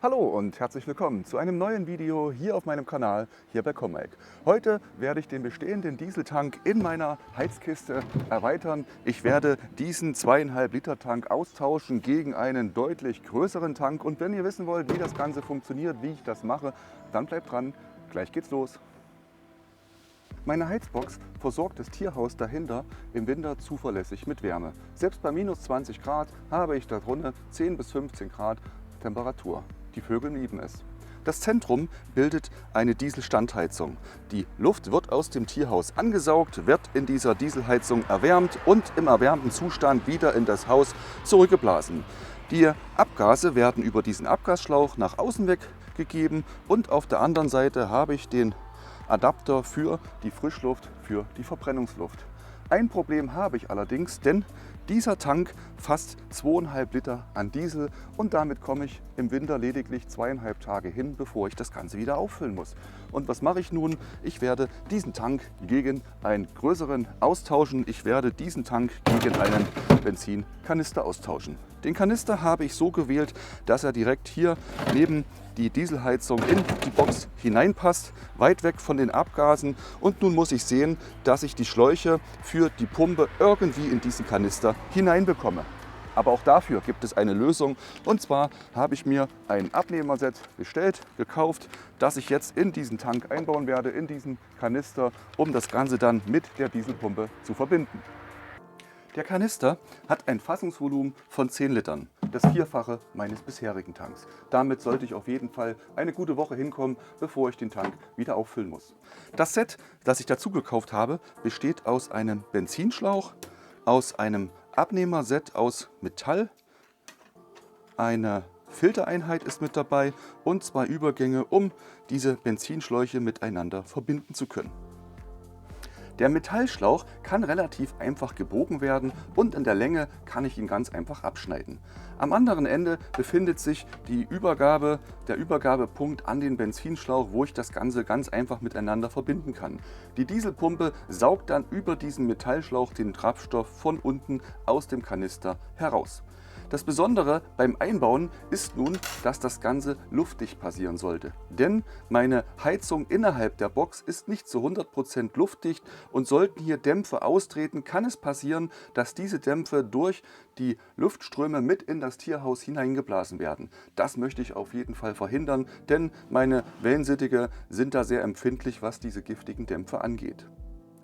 Hallo und herzlich willkommen zu einem neuen Video hier auf meinem Kanal, hier bei Comac. Heute werde ich den bestehenden Dieseltank in meiner Heizkiste erweitern. Ich werde diesen 2,5 Liter Tank austauschen gegen einen deutlich größeren Tank. Und wenn ihr wissen wollt, wie das Ganze funktioniert, wie ich das mache, dann bleibt dran, gleich geht's los. Meine Heizbox versorgt das Tierhaus dahinter im Winter zuverlässig mit Wärme. Selbst bei minus 20 Grad habe ich darunter 10 bis 15 Grad Temperatur. Die Vögel lieben es. Das Zentrum bildet eine Dieselstandheizung. Die Luft wird aus dem Tierhaus angesaugt, wird in dieser Dieselheizung erwärmt und im erwärmten Zustand wieder in das Haus zurückgeblasen. Die Abgase werden über diesen Abgasschlauch nach außen weggegeben und auf der anderen Seite habe ich den Adapter für die Frischluft, für die Verbrennungsluft. Ein Problem habe ich allerdings, denn dieser Tank fasst 2,5 Liter an Diesel und damit komme ich im Winter lediglich 2,5 Tage hin, bevor ich das Ganze wieder auffüllen muss. Und was mache ich nun? Ich werde diesen Tank gegen einen größeren austauschen. Ich werde diesen Tank gegen einen Benzinkanister austauschen. Den Kanister habe ich so gewählt, dass er direkt hier neben die Dieselheizung in die Box hineinpasst, weit weg von den Abgasen. Und nun muss ich sehen, dass ich die Schläuche für die Pumpe irgendwie in diesen Kanister hineinbekomme. Aber auch dafür gibt es eine Lösung. Und zwar habe ich mir ein Abnehmerset bestellt, gekauft, das ich jetzt in diesen Tank einbauen werde, in diesen Kanister, um das Ganze dann mit der Dieselpumpe zu verbinden. Der Kanister hat ein Fassungsvolumen von 10 Litern, das Vierfache meines bisherigen Tanks. Damit sollte ich auf jeden Fall eine gute Woche hinkommen, bevor ich den Tank wieder auffüllen muss. Das Set, das ich dazu gekauft habe, besteht aus einem Benzinschlauch, aus einem Abnehmerset aus Metall, eine Filtereinheit ist mit dabei und 2 Übergänge, um diese Benzinschläuche miteinander verbinden zu können. Der Metallschlauch kann relativ einfach gebogen werden und in der Länge kann ich ihn ganz einfach abschneiden. Am anderen Ende befindet sich der Übergabepunkt an den Benzinschlauch, wo ich das Ganze ganz einfach miteinander verbinden kann. Die Dieselpumpe saugt dann über diesen Metallschlauch den Treibstoff von unten aus dem Kanister heraus. Das Besondere beim Einbauen ist nun, dass das Ganze luftdicht passieren sollte. Denn meine Heizung innerhalb der Box ist nicht zu 100% luftdicht und sollten hier Dämpfe austreten, kann es passieren, dass diese Dämpfe durch die Luftströme mit in das Tierhaus hineingeblasen werden. Das möchte ich auf jeden Fall verhindern, denn meine Wellensittige sind da sehr empfindlich, was diese giftigen Dämpfe angeht.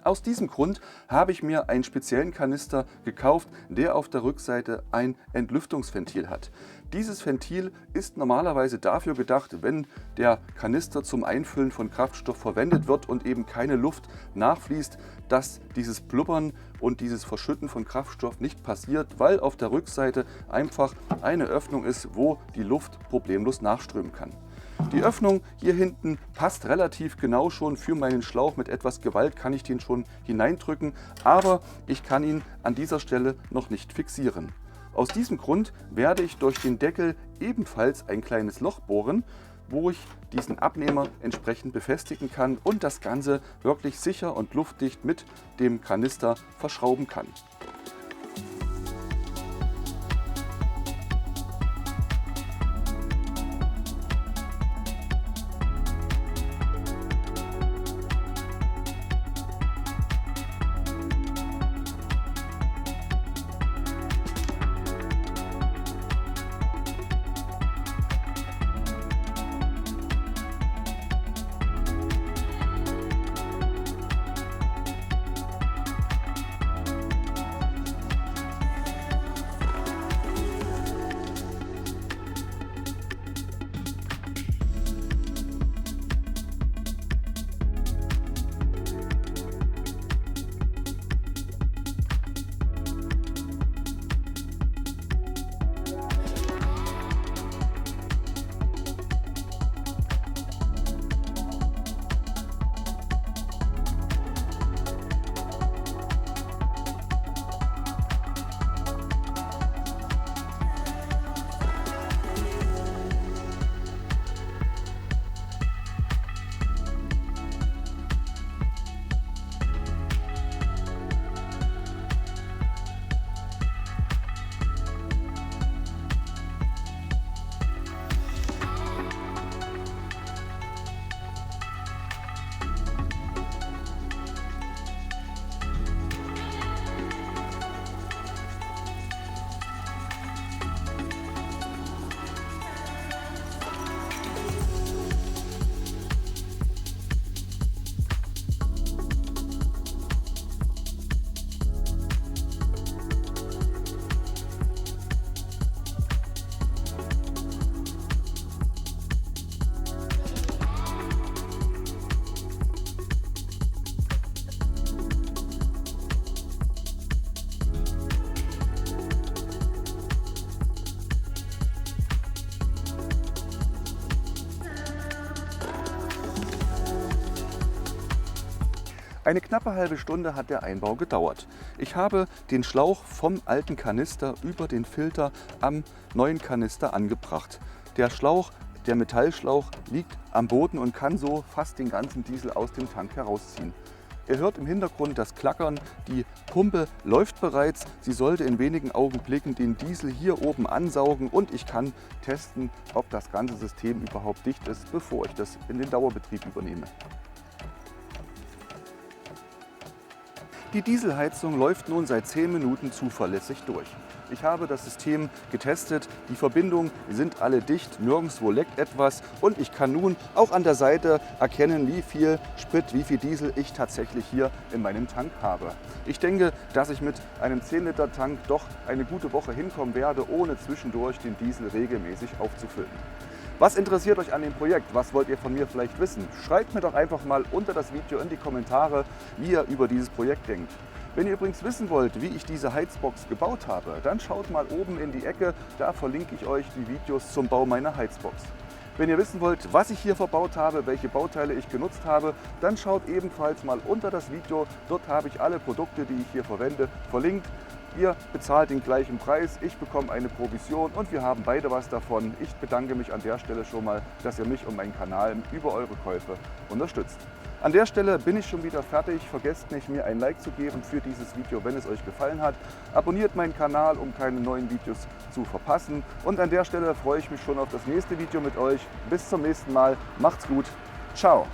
Aus diesem Grund habe ich mir einen speziellen Kanister gekauft, der auf der Rückseite ein Entlüftungsventil hat. Dieses Ventil ist normalerweise dafür gedacht, wenn der Kanister zum Einfüllen von Kraftstoff verwendet wird und eben keine Luft nachfließt, dass dieses Blubbern und dieses Verschütten von Kraftstoff nicht passiert, weil auf der Rückseite einfach eine Öffnung ist, wo die Luft problemlos nachströmen kann. Die Öffnung hier hinten passt relativ genau schon für meinen Schlauch. Mit etwas Gewalt kann ich den schon hineindrücken, aber ich kann ihn an dieser Stelle noch nicht fixieren. Aus diesem Grund werde ich durch den Deckel ebenfalls ein kleines Loch bohren, wo ich diesen Abnehmer entsprechend befestigen kann und das Ganze wirklich sicher und luftdicht mit dem Kanister verschrauben kann. Eine knappe halbe Stunde hat der Einbau gedauert. Ich habe den Schlauch vom alten Kanister über den Filter am neuen Kanister angebracht. Der Schlauch, der Metallschlauch, liegt am Boden und kann so fast den ganzen Diesel aus dem Tank herausziehen. Ihr hört im Hintergrund das Klackern, die Pumpe läuft bereits. Sie sollte in wenigen Augenblicken den Diesel hier oben ansaugen und ich kann testen, ob das ganze System überhaupt dicht ist, bevor ich das in den Dauerbetrieb übernehme. Die Dieselheizung läuft nun seit 10 Minuten zuverlässig durch. Ich habe das System getestet, die Verbindungen sind alle dicht, nirgendwo leckt etwas und ich kann nun auch an der Seite erkennen, wie viel Sprit, wie viel Diesel ich tatsächlich hier in meinem Tank habe. Ich denke, dass ich mit einem 10 Liter Tank doch eine gute Woche hinkommen werde, ohne zwischendurch den Diesel regelmäßig aufzufüllen. Was interessiert euch an dem Projekt? Was wollt ihr von mir vielleicht wissen? Schreibt mir doch einfach mal unter das Video in die Kommentare, wie ihr über dieses Projekt denkt. Wenn ihr übrigens wissen wollt, wie ich diese Heizbox gebaut habe, dann schaut mal oben in die Ecke, da verlinke ich euch die Videos zum Bau meiner Heizbox. Wenn ihr wissen wollt, was ich hier verbaut habe, welche Bauteile ich genutzt habe, dann schaut ebenfalls mal unter das Video. Dort habe ich alle Produkte, die ich hier verwende, verlinkt. Ihr bezahlt den gleichen Preis, ich bekomme eine Provision und wir haben beide was davon. Ich bedanke mich an der Stelle schon mal, dass ihr mich und meinen Kanal über eure Käufe unterstützt. An der Stelle bin ich schon wieder fertig. Vergesst nicht, mir ein Like zu geben für dieses Video, wenn es euch gefallen hat. Abonniert meinen Kanal, um keine neuen Videos zu verpassen. Und an der Stelle freue ich mich schon auf das nächste Video mit euch. Bis zum nächsten Mal. Macht's gut. Ciao.